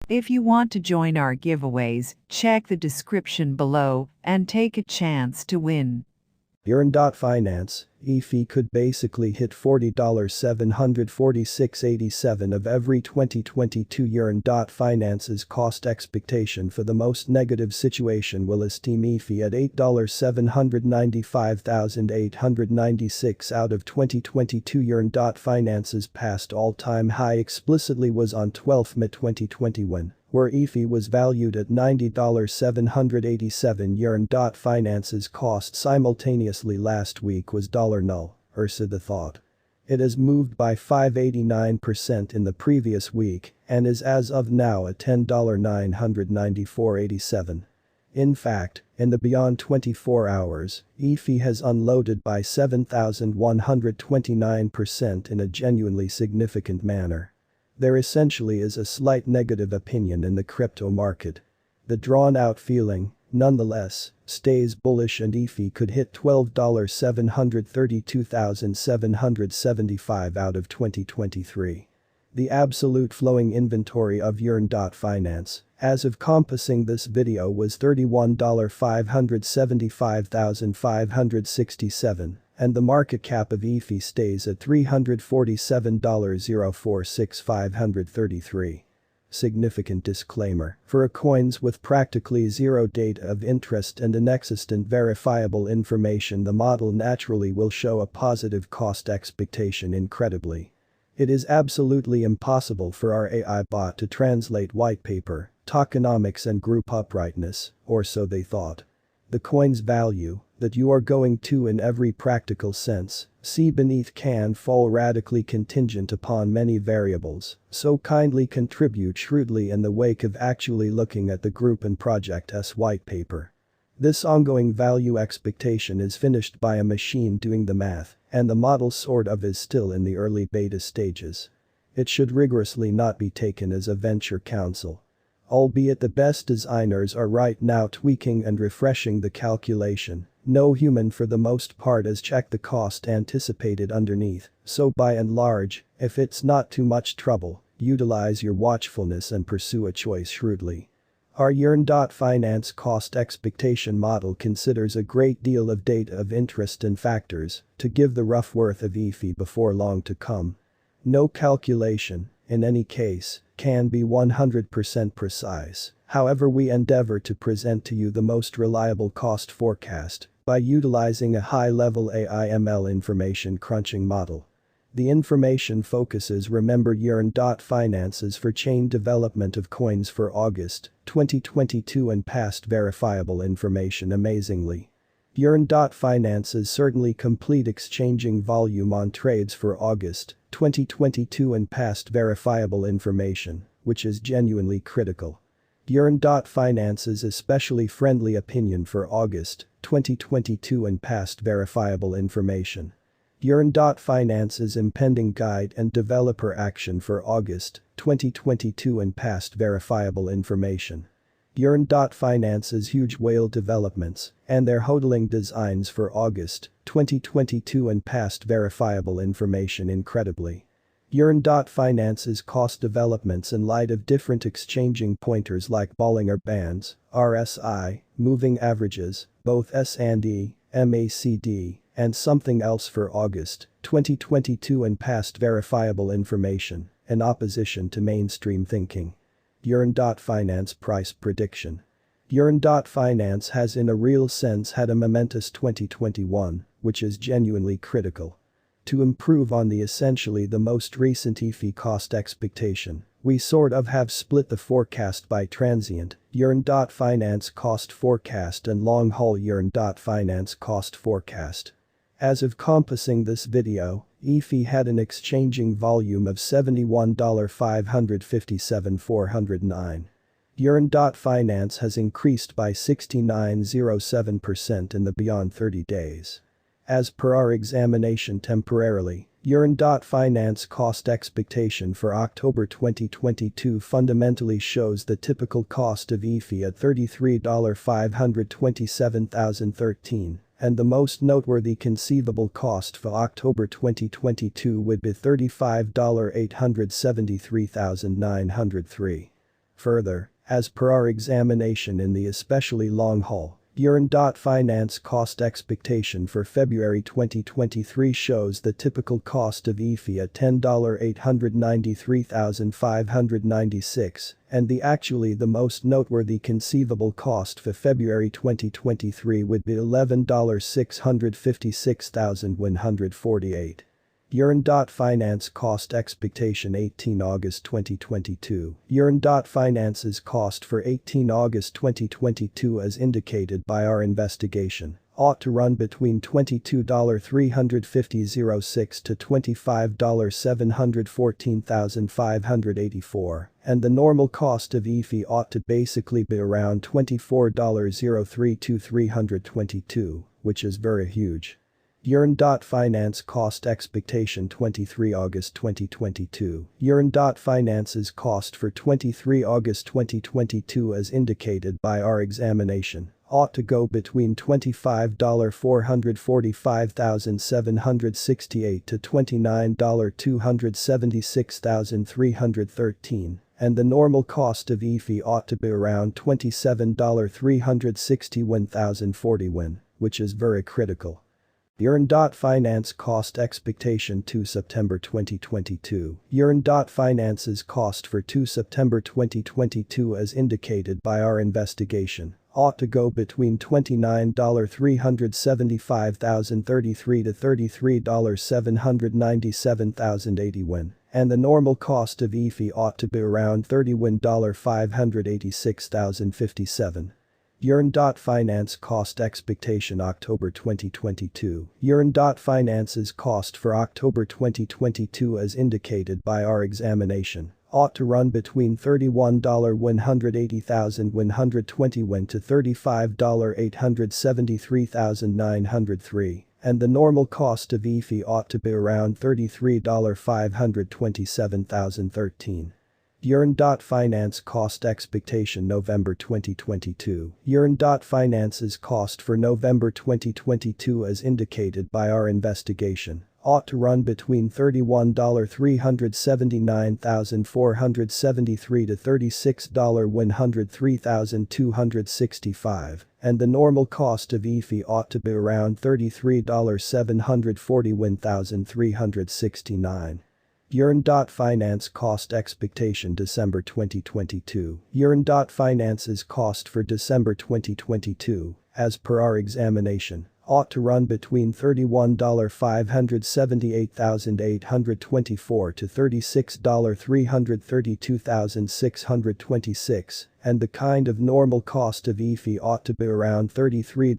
If you want to join our giveaways, check the description below and take a chance to win. Yearn.finance, EFI could basically hit $40 746.87 of every 2022 Yearn.finance's cost expectation for the most negative situation will esteem EFI at $8 795,896 out of 2022 Yearn.finance's past all-time high explicitly was on 12 May 2021. Where EFI was valued at $90 787 yearn.finance's cost simultaneously last week was $0 so the thought. It has moved by 589% in the previous week and is as of now at $10 994.87. In fact, in the beyond 24 hours, EFI has unloaded by 7,129% in a genuinely significant manner. There essentially is a slight negative opinion in the crypto market. The drawn-out feeling, nonetheless, stays bullish and EFI could hit $12 732,775 out of 2023. The absolute flowing inventory of yearn.finance, as of compassing this video was $31 575,567. And the market cap of EFI stays at $347,046,533. Significant disclaimer: for coins with practically zero data of interest and inexistent verifiable information, the model naturally will show a positive cost expectation incredibly. It is absolutely impossible for our AI bot to translate white paper, tokenomics and group uprightness, or so they thought. The coin's value, that you are going to in every practical sense, see beneath, can fall radically contingent upon many variables, so kindly contribute shrewdly in the wake of actually looking at the group and project's white paper. This ongoing value expectation is finished by a machine doing the math, and the model sort of is still in the early beta stages. It should rigorously not be taken as a venture counsel. Albeit the best designers are right now tweaking and refreshing the calculation, no human for the most part has checked the cost anticipated underneath, so by and large, if it's not too much trouble, utilize your watchfulness and pursue a choice shrewdly. Our yearn.finance cost expectation model considers a great deal of data of interest and factors to give the rough worth of EFI before long to come. No calculation, in any case, can be 100% precise, however we endeavor to present to you the most reliable cost forecast by utilizing a high-level AI/ML information crunching model. The information focuses remember yearn.finance's for chain development of coins for August 2022 and past verifiable information amazingly. Yearn.finance's certainly complete exchanging volume on trades for August 2022 and past verifiable information, which is genuinely critical. Yearn.finance's especially friendly opinion for August 2022 and past verifiable information. Yearn.finance's impending guide and developer action for August 2022 and past verifiable information. Yearn.finance's huge whale developments and their hodling designs for August 2022 and past verifiable information incredibly. Yearn.finance's cost developments in light of different exchanging pointers like Bollinger Bands, RSI, moving averages, both S&E, MACD, and something else for August 2022 and past verifiable information, in opposition to mainstream thinking. Yearn.finance price prediction. Yearn.finance has in a real sense had a momentous 2021, which is genuinely critical. To improve on the essentially the most recent EFI cost expectation, we sort of have split the forecast by transient, yearn.finance cost forecast and long-haul yearn.finance cost forecast. As of compassing this video, EFI had an exchanging volume of $71,557,409. Yearn.finance has increased by 69.07% in the beyond 30 days. As per our examination temporarily, yearn.finance cost expectation for October 2022 fundamentally shows the typical cost of EFI at $33,527,013. And the most noteworthy conceivable cost for October 2022 would be $35,873,903. Further, as per our examination in the especially long haul, yearn.finance cost expectation for February 2023 shows the typical cost of EFI at $10,893,596, and the most noteworthy conceivable cost for February 2023 would be $11,656,148. Yearn.finance cost expectation 18 August 2022. Yearn.finance's cost for 18 August 2022 as indicated by our investigation ought to run between $22,350.06 to $25,714,584, and the normal cost of EFI ought to basically be around $24.03 to $322, which is very huge. Yearn.finance cost expectation 23 August 2022. Yearn.finance's cost for 23 August 2022 as indicated by our examination ought to go between $25,445,768 to $29,276,313, and the normal cost of EFI ought to be around $27,361,041, which is very critical. Yearn.finance cost expectation 2 September 2022. Yearn.finance's cost for 2 September 2022 as indicated by our investigation ought to go between $29,375,033 to $33,797,081, and the normal cost of EFI ought to be around $31,586,057. Yearn.finance cost expectation October 2022. Yearn.finance's cost for October 2022 as indicated by our examination ought to run between $31,180,121 to $35,873,903, and the normal cost of EFI ought to be around $33,527,013. Yearn.finance cost expectation November 2022. Yearn.finance's cost for November 2022 as indicated by our investigation ought to run between $31,379,473 to $36,103,265, and the normal cost of EFI ought to be around $33,741,369. Yearn.finance cost expectation December 2022. Yearn.finance's cost for December 2022, as per our examination, ought to run between $31,578,824 to $36,332,626, and the kind of normal cost of EFI ought to be around $33